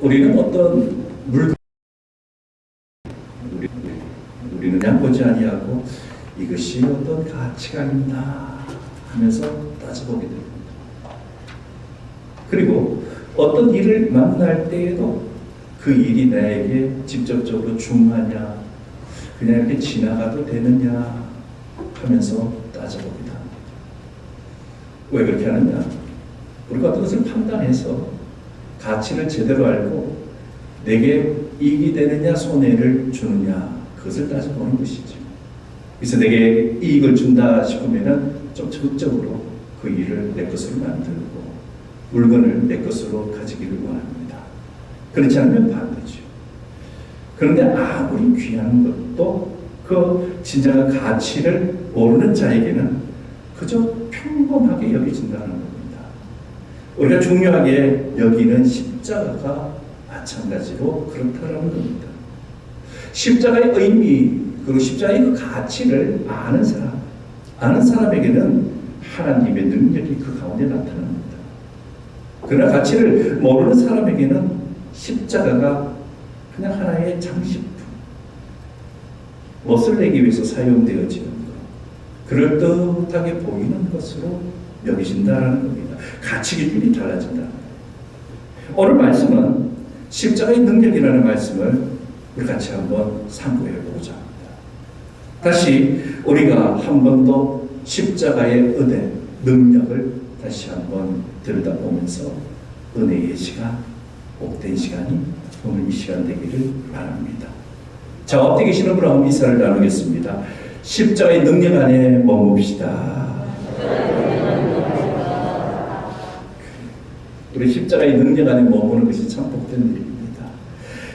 우리는 어떤 물건, 우리는 그냥 보지 아니하고 이것이 어떤 가치가 있나 하면서 따져보게 됩니다. 그리고 어떤 일을 만날 때에도 그 일이 나에게 직접적으로 중요하냐, 그냥 이렇게 지나가도 되느냐 하면서 따져봅니다. 왜 그렇게 하느냐? 우리가 어떤 것을 판단해서 가치를 제대로 알고 내게 이익이 되느냐 손해를 주느냐, 그것을 따져보는 것이죠. 그래서 내게 이익을 준다 싶으면 좀 적극적으로 그 일을 내 것으로 만들고 물건을 내 것으로 가지기를 원합니다. 그렇지 않으면 반대죠. 그런데 아무리 귀한 것도 그 진정한 가치를 모르는 자에게는 그저 평범하게 여겨진다는 겁니다. 우리가 중요하게 여기는 십자가가 마찬가지로 그렇다는 겁니다. 십자가의 의미, 그리고 십자가의 그 가치를 아는 사람에게는 하나님의 능력이 그 가운데 나타납니다. 그러나 가치를 모르는 사람에게는 십자가가 그냥 하나의 장식품, 멋을 내기 위해서 사용되어지는 것, 그럴듯하게 보이는 것으로 여기진다는 겁니다. 가치 기준이 달라진다는 거예요. 오늘 말씀은 십자가의 능력이라는 말씀을 우리 같이 한번 상고해 보고자 합니다. 다시 우리가 한 번 더 십자가의 은혜, 능력을 다시 한번 들여다보면서 은혜의 시간, 복된 시간이 오늘 이 시간 되기를 바랍니다. 자, 어떻게 계시는 분으로 한번 인사를 나누겠습니다. 십자가의 능력 안에 머뭅시다. 우리 십자가의 능력 안에 머무는 것이 참 복된 일입니다.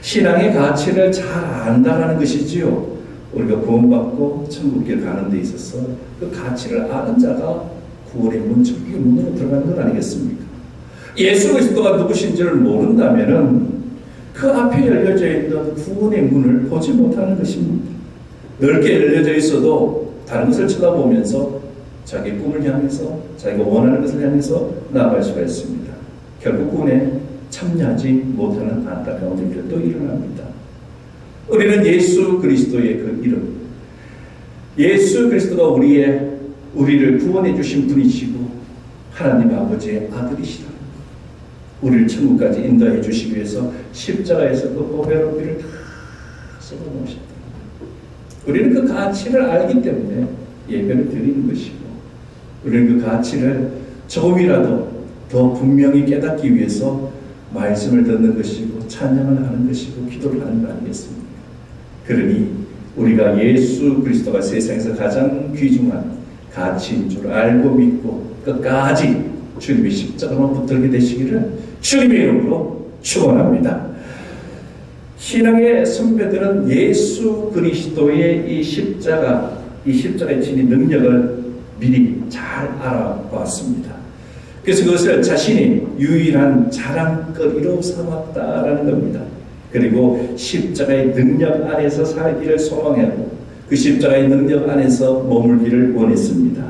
신앙의 가치를 잘 안다라는 것이지요. 우리가 구원받고 천국길 가는 데 있어서 그 가치를 아는 자가 구원의 문, 천국의 문으로 들어가는 것 아니겠습니까? 예수 그리스도가 누구신지를 모른다면은 그 앞에 열려져 있는 구원의 문을 보지 못하는 것입니다. 넓게 열려져 있어도 다른 것을 쳐다보면서 자기 꿈을 향해서 자기가 원하는 것을 향해서 나아갈 수가 있습니다. 결국 구원에 참여하지 못하는 안타까운 일들도 일어납니다. 우리는 예수 그리스도의 그 이름, 예수 그리스도가 우리를 구원해 주신 분이시고 하나님 아버지의 아들이시다. 우리를 천국까지 인도해 주시기 위해서 십자가에서 그 보배로운 피를 다 쏟아놓으셨다. 우리는 그 가치를 알기 때문에 예배를 드리는 것이고, 우리는 그 가치를 조금이라도 더 분명히 깨닫기 위해서 말씀을 듣는 것이고 찬양을 하는 것이고 기도를 하는 거 아니겠습니까? 그러니 우리가 예수 그리스도가 세상에서 가장 귀중한 가치인 줄 알고 믿고 끝까지 주님의 십자가만 붙들게 되시기를 주님의 이름으로 축원합니다. 신앙의 선배들은 예수 그리스도의 이 십자가의 진리 능력을 미리 잘 알아봤습니다. 그래서 그것을 자신이 유일한 자랑거리로 삼았다라는 겁니다. 그리고 십자가의 능력 안에서 살기를 소망하고 그 십자가의 능력 안에서 머물기를 원했습니다.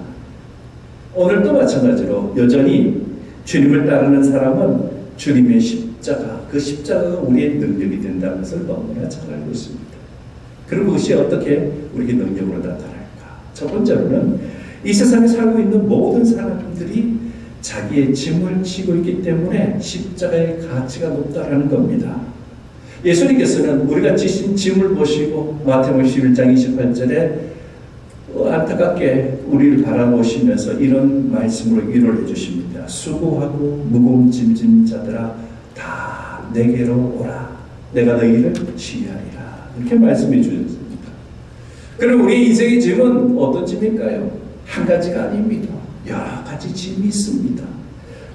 오늘도 마찬가지로 여전히 주님을 따르는 사람은 주님의 십자가, 그 십자가가 우리의 능력이 된다는 것을 너무나 잘 알고 있습니다. 그리고 그것이 어떻게 우리의 능력으로 나타날까? 첫 번째로는 이 세상에 살고 있는 모든 사람들이 자기의 짐을 지고 있기 때문에 십자가의 가치가 높다라는 겁니다. 예수님께서는 우리가 지신 짐을 보시고 마태복음 11장 28절에 안타깝게 우리를 바라보시면서 이런 말씀으로 위로를 해주십니다. 수고하고 무거운 짐진 자들아 다 내게로 오라. 내가 너희를 치유하리라. 이렇게 말씀해 주셨습니다. 그럼 우리 인생의 짐은 어떤 짐일까요? 한 가지가 아닙니다. 여러 가지 짐이 있습니다.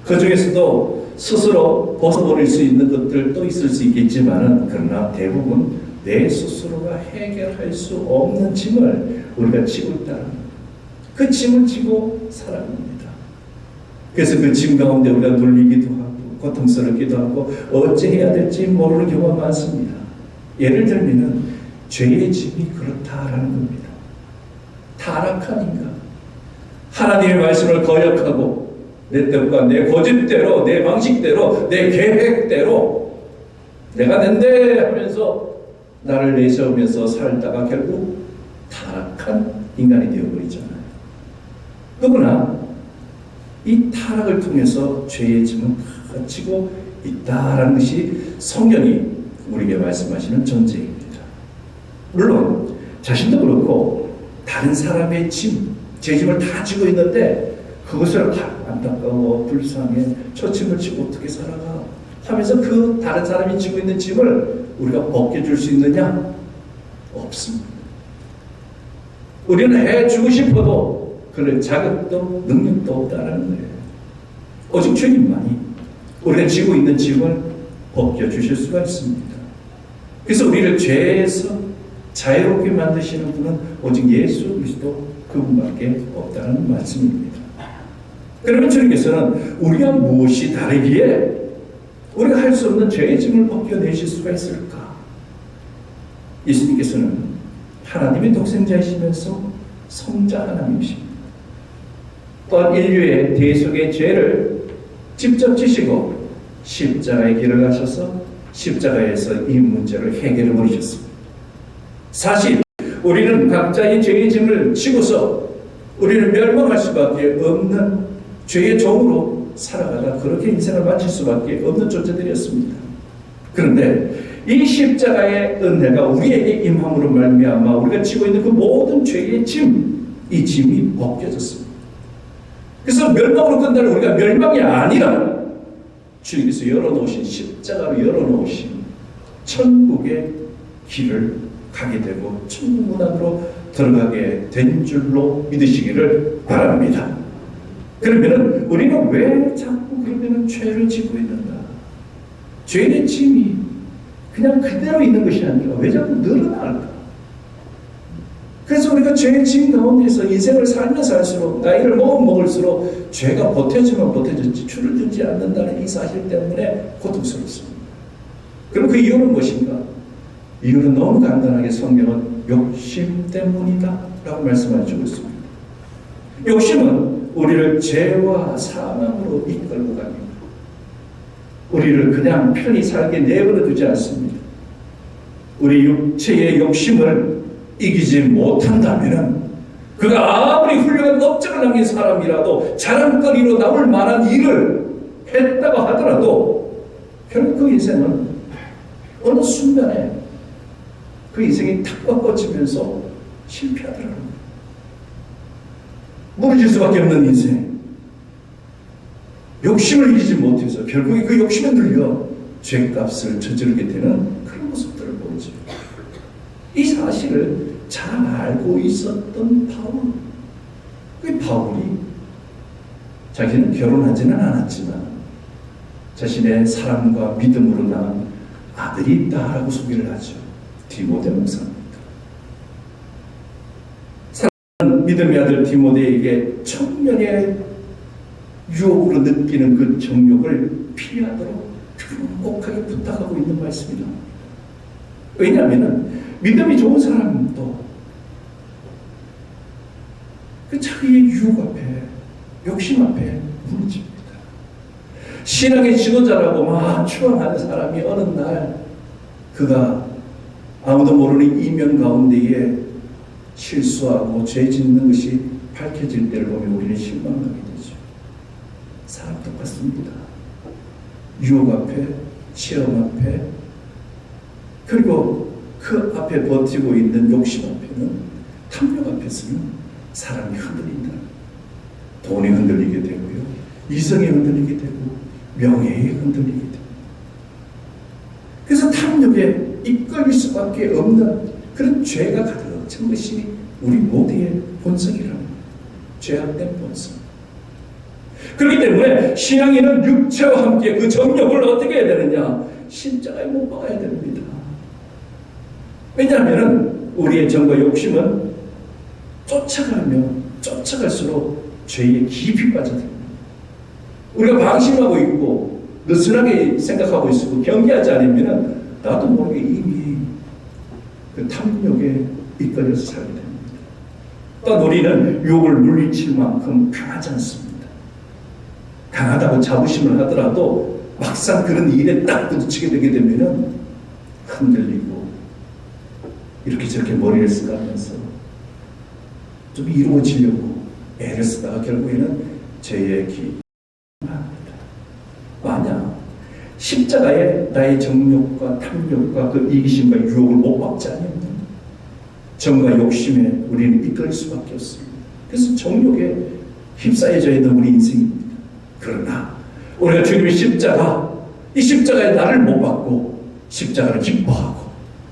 그 중에서도 스스로 벗어버릴 수 있는 것들도 있을 수 있겠지만, 그러나 대부분 내 스스로가 해결할 수 없는 짐을 우리가 지고 있다는 그 짐을 지고 살아갑니다. 그래서 그 짐 가운데 우리가 눌리기도 하고 고통스럽기도 하고 어찌해야 될지 모르는 경우가 많습니다. 예를 들면 죄의 짐이 그렇다라는 겁니다. 타락한 인간, 하나님의 말씀을 거역하고 내 뜻과 내 고집대로, 내 방식대로, 내 계획대로 내가 낸데 하면서 나를 내세우면서 살다가 결국 타락한 인간이 되어버리잖아요. 누구나 이 타락을 통해서 죄의 짐을 다 지고 있다라는 것이 성경이 우리에게 말씀하시는 전제입니다. 물론 자신도 그렇고 다른 사람의 짐, 제 짐을 다 지고 있는데 그것을 안타까워 불쌍해 저 짐을 지고 어떻게 살아가 하면서 그 다른 사람이 지고 있는 짐을 우리가 벗겨줄 수 있느냐? 없습니다. 우리는 해주고 싶어도 그럴 자격도 능력도 없다는 거예요. 오직 주님만이 우리가 지고 있는 짐을 벗겨주실 수가 있습니다. 그래서 우리를 죄에서 자유롭게 만드시는 분은 오직 예수 그리스도 그분밖에 없다는 말씀입니다. 그러면 주님께서는 우리가 무엇이 다르기에 우리가 할 수 없는 죄의 짐을 벗겨내실 수가 있을까? 예수님께서는 하나님의 독생자이시면서 성자 하나님이십니다. 또한 인류의 대속의 죄를 직접 지시고 십자가의 길을 가셔서 십자가에서 이 문제를 해결해 버리셨습니다. 사실 우리는 각자의 죄의 짐을 지고서 우리는 멸망할 수밖에 없는 죄의 종으로 살아가다 그렇게 인생을 마칠 수밖에 없는 존재들이었습니다. 그런데 이 십자가의 은혜가 우리에게 임함으로 말미암아 우리가 지고 있는 그 모든 죄의 짐, 이 짐이 벗겨졌습니다. 그래서 멸망으로 끝나는 우리가 멸망이 아니라 주님께서 열어놓으신 십자가로 열어놓으신 천국의 길을 가게 되고 천국 문 안으로 들어가게 된 줄로 믿으시기를 바랍니다. 그러면은 우리는 왜 자꾸 그러면은 죄를 지고 있는가? 죄의 짐이 그냥 그대로 있는 것이 아니라 왜 자꾸 늘어날까? 그래서 우리가 죄의 짐 가운데서 인생을 살면 살수록 나이를 먹을수록 죄가 보태지면 보태졌지 줄을 듣지 않는다는 이 사실 때문에 고통스럽습니다. 그럼 그 이유는 무엇인가? 이유는 너무 간단하게 성경은 욕심 때문이다 라고 말씀해 주고 있습니다. 욕심은 우리를 죄와 사망으로 이끌고 갑니다. 우리를 그냥 편히 살게 내버려 두지 않습니다. 우리 육체의 욕심을 이기지 못한다면 그가 아무리 훌륭한 업적을 남긴 사람이라도 자랑거리로 남을 만한 일을 했다고 하더라도 결국 그 인생은 어느 순간에 그 인생이 탁 꺾어지면서 실패하더라고요. 무너질 수밖에 없는 인생. 욕심을 이기지 못해서 결국에 그 욕심에 눌려 죄값을 저지르게 되는 그런 모습들을 보이죠. 이 사실을 잘 알고 있었던 바울. 그 바울이 자기는 결혼하지는 않았지만 자신의 사랑과 믿음으로 낳은 아들이 있다라고 소개를 하죠. 디모데 목사입니다. 사랑하는 믿음의 아들 디모데에게 청년의 유혹으로 느끼는 그 정욕을 피하도록 묵묵하게 부탁하고 있는 말씀이다. 왜냐하면 믿음이 좋은 사람도 그 자기의 유혹 앞에, 욕심 앞에 무너집니다. 신앙의 지도자라고 막 추앙하는 사람이 어느 날 그가 아무도 모르는 이면 가운데에 실수하고 죄 짓는 것이 밝혀질 때를 보면 우리는 실망하게 되죠. 사람 똑같습니다. 유혹 앞에, 시험 앞에, 그리고 그 앞에 버티고 있는 욕심 앞에는, 탐욕 앞에서는 사람이 흔들린다. 돈이 흔들리게 되고요, 이성이 흔들리게 되고, 명예에 흔들리게 됩니다. 그래서 탐욕에 이끌릴 수밖에 없는 그런 죄가 가득 찬 것이 우리 모두의 본성이라는 죄악된 본성. 그렇기 때문에 신앙인은 육체와 함께 그 정욕을 어떻게 해야 되느냐? 십자가에 못 박아야 됩니다. 왜냐하면 우리의 정과 욕심은 쫓아가면 쫓아갈수록 죄에 깊이 빠져듭니다. 우리가 방심하고 있고 느슨하게 생각하고 있고 경계하지 않으면 나도 모르게 이미 그 탐욕에 이끌려서 살게 됩니다. 또한 우리는 유혹을 물리칠 만큼 강하지 않습니다. 강하다고 자부심을 하더라도 막상 그런 일에 딱 부딪히게 되게 되면 흔들리고 이렇게 저렇게 머리를 쓰가면서 좀 이루어지려고 애를 쓰다가 결국에는 죄의 길 합니다. 만약 십자가에 나의 정욕과 탐욕과 그 이기심과 유혹을 못 받지 않으면 정과 욕심에 우리는 이끌릴 수밖에 없습니다. 그래서 정욕에 휩싸여져 있는 우리 인생입니다. 그러나 우리가 주님의 십자가, 이 십자가에 나를 못 받고 십자가를 기뻐하고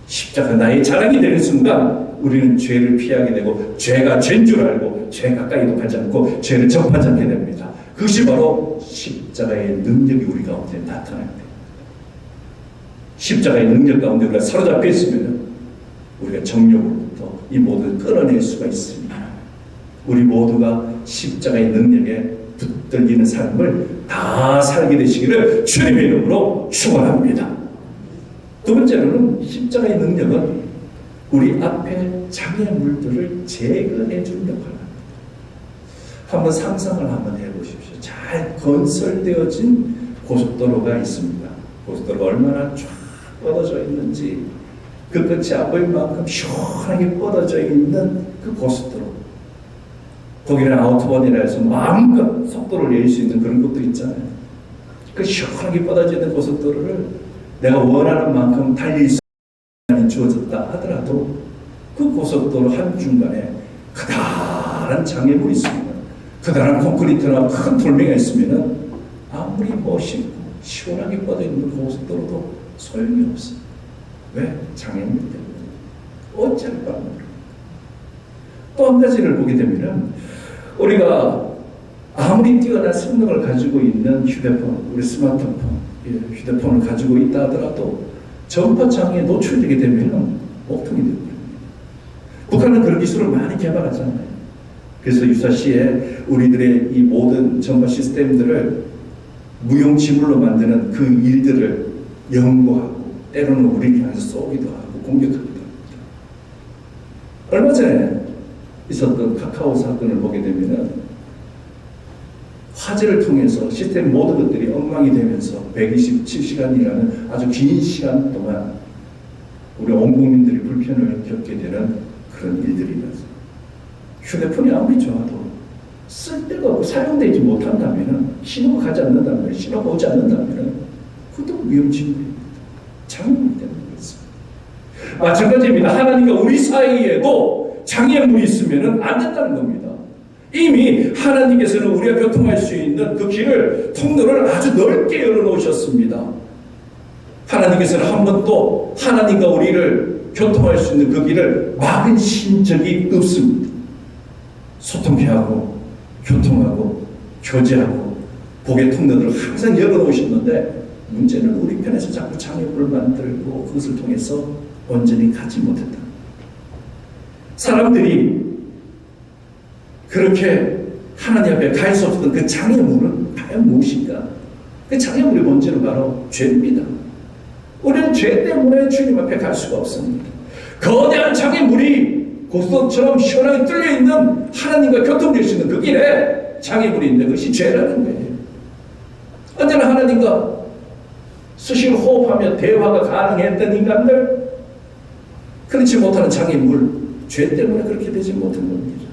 십자가 나의 자랑이 되는 순간 우리는 죄를 피하게 되고 죄가 죄인 줄 알고 죄 가까이도 가지 않고 죄를 접하지 않게 됩니다. 그것이 바로 십자가의 능력이 우리 가운데 나타납니다. 십자가의 능력 가운데 우리가 사로잡혀 있으면 우리가 정욕으로부터 이 모든 끌어낼 수가 있습니다. 우리 모두가 십자가의 능력에 붙들리는 삶을 다 살게 되시기를 주님의 이름으로 축원합니다. 두 번째로는 십자가의 능력은 우리 앞에 장애물들을 제거해 주는 역할을 합니다. 한번 상상을 한번 해보십시오. 잘 건설되어진 고속도로가 있습니다. 고속도로가 얼마나 쫙 뻗어져 있는지 그 끝이 안 보일 만큼 시원하게 뻗어져 있는 그 고속도로. 거기는 아우토반이라 해서 마음껏 속도를 낼 수 있는 그런 것도 있잖아요. 그 시원하게 뻗어져 있는 고속도로를 내가 원하는 만큼 달릴 수 있는 시간이 주어졌다 하더라도 그 고속도로 한중간에 커다란 장애물이 있으면, 커다란 콘크리트나 큰 돌멩이가 있으면 아무리 멋있고 시원하게 뻗어 있는 고속도로도 소용이 없어요. 왜? 장애물 때문에. 어찌할 바를 모르고. 또 한 가지를 보게 되면 우리가 아무리 뛰어난 성능을 가지고 있는 휴대폰, 우리 스마트폰, 휴대폰을 가지고 있다 하더라도 전파장애에 노출되게 되면 목통이 됩니다. 북한은 그런 기술을 많이 개발하잖아요. 그래서 유사시에 우리들의 이 모든 전파 시스템들을 무용지물로 만드는 그 일들을 연구하고 때로는 우리를 향해서 쏘기도 하고 공격하기도 합니다. 얼마 전에 있었던 카카오 사건을 보게 되면 화재를 통해서 시스템 모든 것들이 엉망이 되면서 127시간이라는 아주 긴 시간 동안 우리 온 국민들이 불편을 겪게 되는 그런 일들이라서 휴대폰이 아무리 좋아도 쓸 데가 없고 사용되지 못한다면, 신호가 가지 않는다면, 신호가 오지 않는다면 그것도 위험지물입니다. 장애물 때문에 그렇습니다. 마찬가지입니다. 하나님과 우리 사이에도 장애물이 있으면 안 된다는 겁니다. 이미 하나님께서는 우리가 교통할 수 있는 그 길을, 통로를 아주 넓게 열어놓으셨습니다. 하나님께서는 한 번도 하나님과 우리를 교통할 수 있는 그 길을 막으신 적이 없습니다. 소통케 하고 교통하고 교제하고 복의 통로들을 항상 열어놓으셨는데 문제는 우리 편에서 자꾸 장애물을 만들고 그것을 통해서 온전히 가지 못했다. 사람들이 그렇게 하나님 앞에 갈 수 없었던 그 장애물은 과연 무엇인가? 그 장애물의 본질은 바로 죄입니다. 우리는 죄 때문에 주님 앞에 갈 수가 없습니다. 거대한 장애물이 고속도로처럼 시원하게 뚫려있는 하나님과 교통될 수 있는 그 길에 장애물이 있는 것이 죄라는 거예요. 언제나 하나님과 수시로 호흡하며 대화가 가능했던 인간들, 그렇지 못하는 장애물, 죄 때문에 그렇게 되지 못한 겁니다.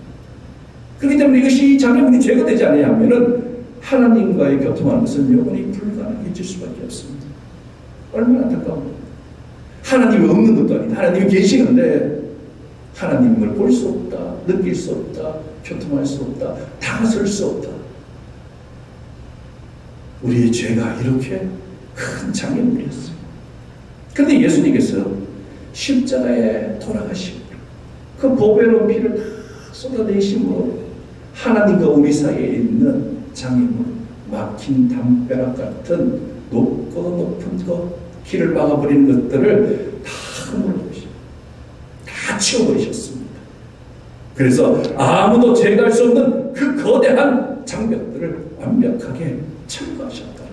그렇기 때문에 이것이 장애물이 제거되지 않으면 하나님과의 교통하는 것은 영원히 불가능해질 수밖에 없습니다. 얼마나 안타까워요. 하나님이 없는 것도 아니다. 하나님이 계시는데 하나님을 볼 수 없다, 느낄 수 없다, 교통할 수 없다, 다가설 수 없다. 우리의 죄가 이렇게 큰 장애물이었어요. 그런데 예수님께서 십자가에 돌아가시고 그 보배로운 피를 다 쏟아내심으로 하나님과 우리 사이에 있는 장애물, 막힌 담벼락 같은 높고 높은 것, 길을 막아버리는 것들을 다 흠어버리셨습니다. 다 치워버리셨습니다. 그래서 아무도 제거할 수 없는 그 거대한 장벽들을 완벽하게 철거하셨다.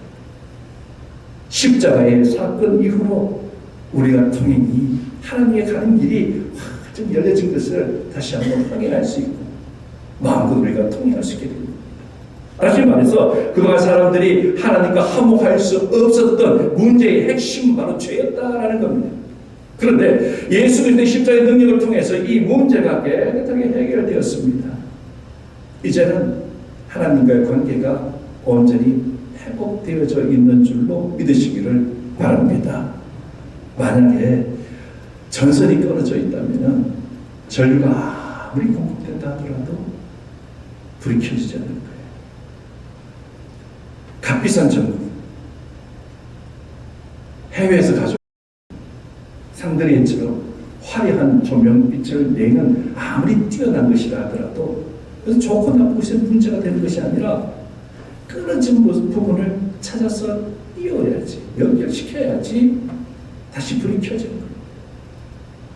십자가의 사건 이후로 우리가 통행이, 하나님께 가는 길이 좀 열려진 것을 다시 한번 확인할 수 있고 마음껏 우리가 통행할 수 있게 됩니다. 다시 말해서 그동안 사람들이 하나님과 화목할 수 없었던 문제의 핵심은 바로 죄였다라는 겁니다. 그런데 예수 그리스도의 십자가의 능력을 통해서 이 문제가 깨끗하게 해결되었습니다. 이제는 하나님과의 관계가 온전히 회복되어져 있는 줄로 믿으시기를 바랍니다. 만약에 전선이 끊어져 있다면 전류가 아무리 공급된다 하더라도 불이 켜지지 않는 거예요. 값비싼 전구, 해외에서 가져온 상드리엔처럼 화려한 조명빛을 내는 아무리 뛰어난 것이라 하더라도 그래서 좋고 나쁜 것이 문제가 되는 것이 아니라 끊어진 부분을 찾아서 띄워야지, 연결시켜야지 다시 불이 켜지는 거예요.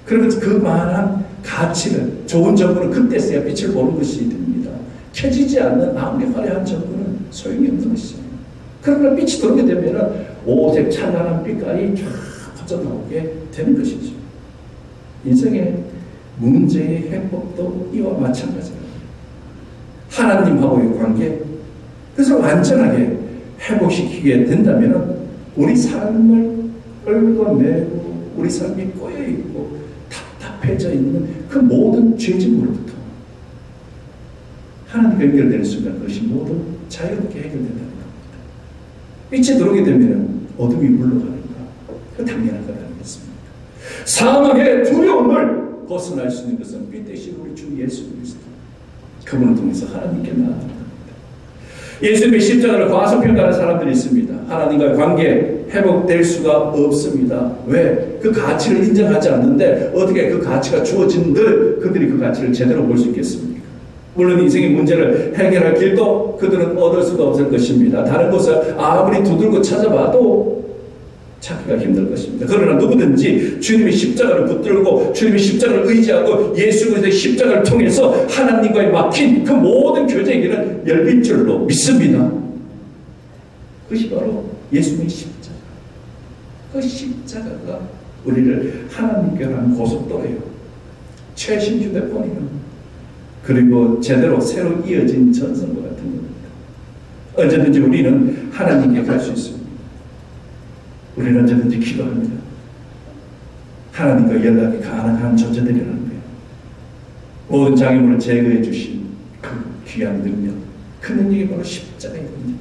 그러면서 그만한 가치는, 좋은 전구는 그때서야 빛을 보는 것이 됩니다. 켜지지 않는 아무리 화려한 전구는 소용이 없는 것이죠. 그러나 빛이 들어오게 되면 오색 찬란한 빛깔이 쫙 퍼져나오게 되는 것이죠. 인생의 문제의 회복도 이와 마찬가지입니다. 하나님하고의 관계, 그래서 완전하게 회복시키게 된다면 우리 삶을 얽어매고 우리 삶이 꼬여있고 답답해져 있는 그 모든 죄짐으로부터 하나님과 연결되는 순간 그것이 모두 자유롭게 해결된다는 겁니다. 빛이 들어오게 되면 어둠이 물러가는가? 그 당연한 것 아니겠습니까? 사망의 두려움을 벗어날 수 있는 것은 빛 대신 우리 주 예수 그리스도, 그분을 통해서 하나님께 나아가는 겁니다. 예수님의 십자가를 과소평가하는 사람들이 있습니다. 하나님과의 관계 회복될 수가 없습니다. 왜? 그 가치를 인정하지 않는데 어떻게 그 가치가 주어진들 그들이 그 가치를 제대로 볼 수 있겠습니까? 물론 인생의 문제를 해결할 길도 그들은 얻을 수가 없을 것입니다. 다른 곳을 아무리 두들고 찾아봐도 찾기가 힘들 것입니다. 그러나 누구든지 주님의 십자가를 붙들고 주님의 십자가를 의지하고 예수 그리스도의 십자가를 통해서 하나님과의 막힌 그 모든 교제의 길은 열릴 줄로 믿습니다. 그것이 바로 예수님의 십자가. 그 십자가가 우리를 하나님께 하는 고속도로예요. 최신 휴대폰이요. 그리고 제대로 새로 이어진 전선과 같은 겁니다. 언제든지 우리는 하나님께 갈 수 있습니다. 우리는 언제든지 기도합니다. 하나님과 연락이 가능한 존재들이라는 거예요. 모든 장애물을 제거해 주신 그 귀한 능력, 그 능력이 바로 십자가의 능력.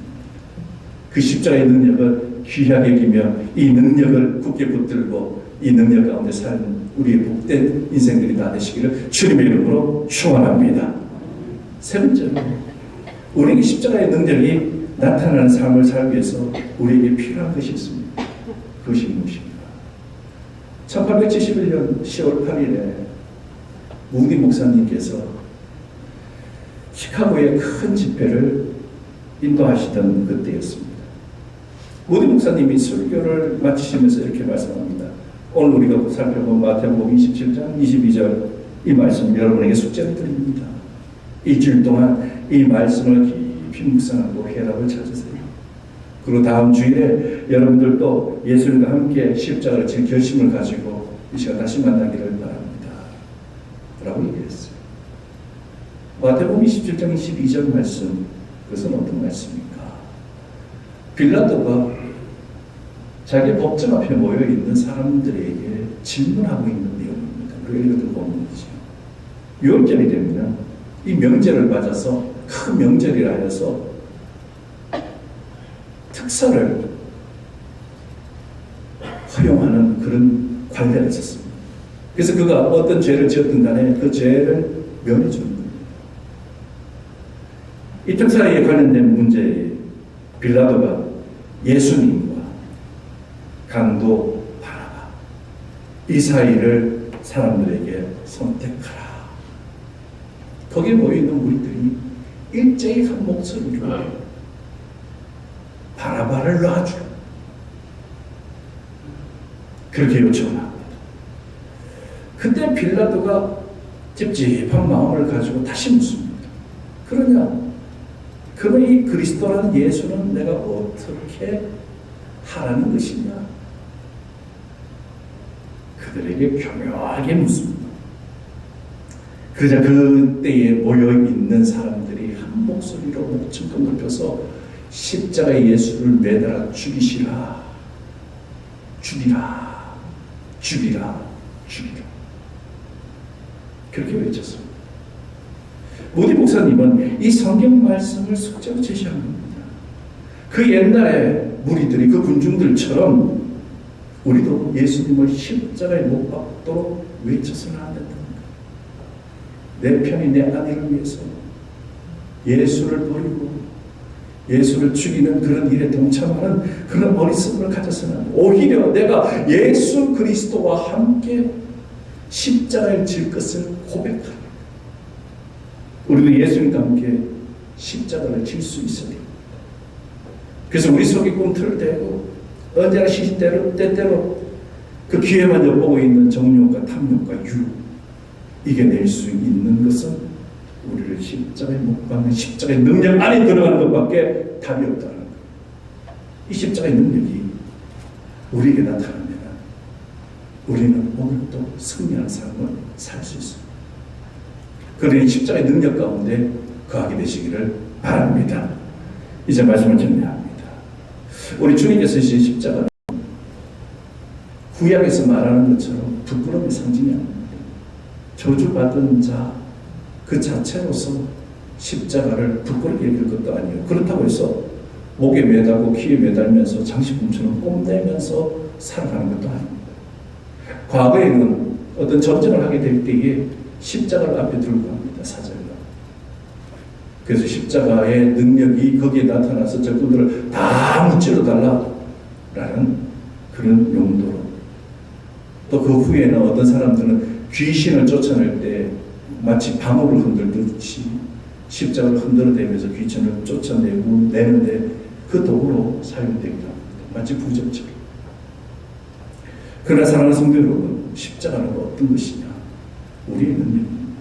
그 십자가의 능력을 귀하게 여기며 이 능력을 굳게 붙들고 이 능력 가운데 사는 우리의 복된 인생들이 다 되시기를 주님의 이름으로 축원합니다. 세 번째로 우리에게 십자가의 능력이 나타나는 삶을 살기 위해서 우리에게 필요한 것이 있습니다. 그것이 무엇입니까? 1871년 10월 8일에 무디 목사님께서 시카고의 큰 집회를 인도하시던 그때였습니다. 무디 목사님이 설교를 마치시면서 이렇게 말씀합니다. 오늘 우리가 살펴본 마태복음 27장 22절 이 말씀 여러분에게 숙제를 드립니다. 일주일 동안 이 말씀을 깊이 묵상하고 해답을 찾으세요. 그리고 다음 주일에 여러분들도 예수님과 함께 십자가를 질 결심을 가지고 이 시간 다시 만나기를 바랍니다. 라고 얘기했어요. 마태복음 27장 22절 말씀, 그것은 어떤 말씀입니까? 빌라도가 자기 법정 앞에 모여있는 사람들에게 질문하고 있는 내용입니다. 우리가 읽었던 본문이죠. 6월절이 되면 이 명절을 맞아서 큰 명절이라 해서 특사를 허용하는 그런 관례가 있었습니다. 그래서 그가 어떤 죄를 지었든 간에 그 죄를 면해 주는 겁니다. 이 특사에 관련된 문제에 빌라도가 예수님과 강도 바라바 이 사이를 사람들에게 선택하라. 거기에 모여있는 우리들이 일제히 한 목소리로 바라바를 놔줘. 그렇게 요청을 합니다. 그때 빌라도가 찝찝한 마음을 가지고 다시 묻습니다. 그러냐? 그러면 이 그리스도라는 예수는 내가 어떻게 하라는 것이냐? 그들에게 교묘하게 묻습니다. 그러자 그때에 모여있는 사람들이 한 목소리로 목청껏 높여서 십자가의 예수를 매달아 죽이시라, 죽이라, 죽이라 죽이라. 그렇게 외쳤습니다. 모디 목사님은 이 성경 말씀을 숙제로 제시한 겁니다. 그 옛날에 무리들이 그 군중들처럼 우리도 예수님을 십자가에 못 박도록 외쳐서는 안 된다. 내 편이 내 아내를 위해서 예수를 버리고 예수를 죽이는 그런 일에 동참하는 그런 어리석음을 가져서는 안 돼. 오히려 내가 예수 그리스도와 함께 십자가에 질 것을 고백하는, 우리도 예수님과 함께 십자가를 질 수 있어야 됩니다. 그래서 우리 속에 꿈틀을 대고 언제나 시시때때로 그 기회만 엿보고 있는 정욕과 탐욕과 유, 이겨낼 수 있는 것은 우리를 십자가에 못 박는 십자가의 능력 안에 들어가는 것밖에 답이 없다는 거예요. 이 십자가의 능력이 우리에게 나타나면 우리는 오늘도 승리하는 삶을 살 수 있습니다. 그러니 십자가의 능력 가운데 거하게 되시기를 바랍니다. 이제 말씀을 정리합니다. 우리 주님께서 주신 십자가는 구약에서 말하는 것처럼 부끄러움의 상징이 아닙니다. 저주받은 자 그 자체로서 십자가를 부끄럽게 여길 것도 아니에요. 그렇다고 해서 목에 매달고 귀에 매달면서 장식품처럼 뽐내면서 살아가는 것도 아닙니다. 과거에는 어떤 전쟁을 하게 될 때에 십자가를 앞에 들고 갑니다. 사절가. 그래서 십자가의 능력이 거기에 나타나서 적군들을 다 무찌러 달라라는 그런 용도로, 또 그 후에는 어떤 사람들은 귀신을 쫓아낼 때 마치 방울을 흔들듯이 십자가를 흔들어대면서 귀신을 쫓아내고 내는데 그 도구로 사용되기도 합니다. 마치 부적처럼. 그러나 사랑하는 성도 여러분, 십자가는 어떤 것이냐? 우리의 능력입니다.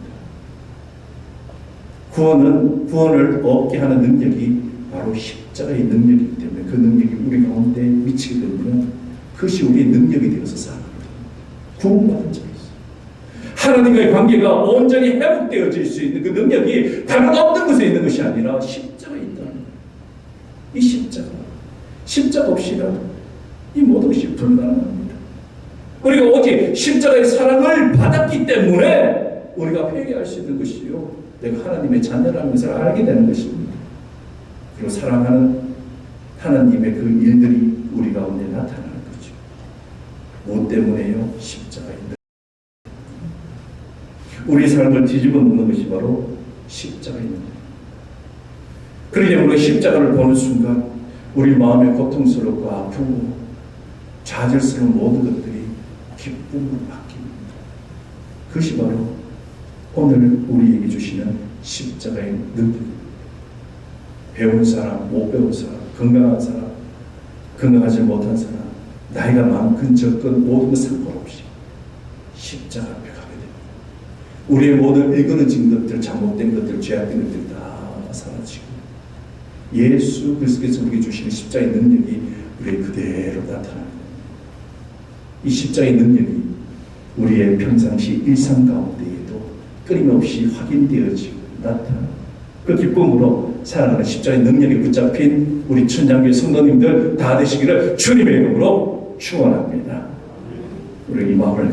구원을 얻게 하는 능력이 바로 십자가의 능력이기 때문에 그 능력이 우리 가운데 미치게 되면 그것이 우리의 능력이 되어서 살아갑니다. 구원받은 자가 있어요. 하나님과의 관계가 온전히 회복되어질 수 있는 그 능력이 다른 어떤 것에 있는 것이 아니라 십자가에 있다는 거예요. 이 십자가 없이는 이 모든 것이 불가능합니다. 우리가 오직 십자가의 사랑을 받았기 때문에 우리가 회개할 수 있는 것이요, 내가 하나님의 자녀라는 것을 알게 되는 것입니다. 그리고 사랑하는 하나님의 그 일들이 우리 가운데 나타나는 거죠. 무엇 때문에요? 십자가입니다. 우리 삶을 뒤집어 놓는 것이 바로 십자가입니다. 그러니 우리가 십자가를 보는 순간 우리 마음의 고통스럽고 아프고 좌절스러운 모든 것들이 기쁨으로 바뀝니다. 그것이 바로 오늘 우리에게 주시는 십자가의 능력입니다. 배운 사람, 못 배운 사람, 건강한 사람, 건강하지 못한 사람, 나이가 많건 적건 모든 것 상관없이 십자가 앞에 가게 됩니다. 우리의 모든 일그러진 것들, 잘못된 것들, 죄악된 것들 다 사라지고 예수 그리스도께서 우리에게 주시는 십자가의 능력이 우리의 그대로 나타납니다. 이 십자가의 능력이 우리의 평상시 일상 가운데에도 끊임없이 확인되어지고 나타나는 그 기쁨으로 살아가는 십자가의 능력에 붙잡힌 우리 천장교회 성도님들 다 되시기를 주님의 이름으로 축원합니다. 우리 이 마음을